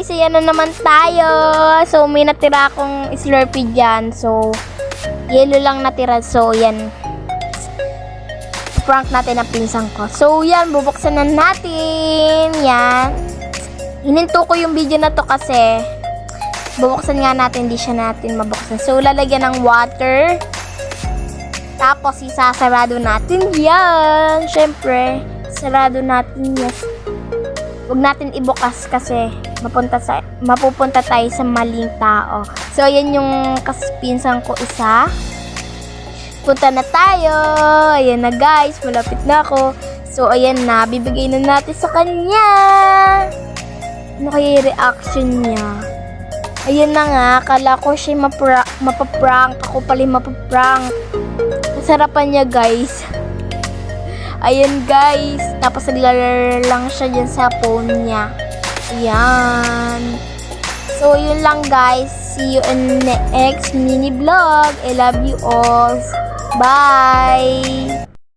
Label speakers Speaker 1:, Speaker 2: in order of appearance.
Speaker 1: guys, ayan na naman tayo. So, may natira akong Slurpee dyan. So, yellow lang natira. So, yan. Prank natin ang pinsan ko. So, yan. Bubuksan na natin. Yan. Hininto ko yung video na to kasi bubuksan nga natin. Hindi siya natin mabuksan. So, lalagyan ng water. Tapos, isasarado natin yan. Syempre, sarado natin yan. Huwag natin ibukas kasi mapupunta tayo sa maling tao. So, ayan yung kaspinsan ko isa. Punta na tayo. Ayan na guys, malapit na ako. So, ayan na. Bibigay na natin sa kanya. Ano kaya yung reaction niya? Ayan na nga. Akala ko siya mapaprank. Ako pala mapaprank. Masarapan niya guys. Ayan guys, tapos naglalaro lang siya dyan sa phone niya. Ayan. So, yun lang guys. See you in the next mini vlog. I love you all. Bye!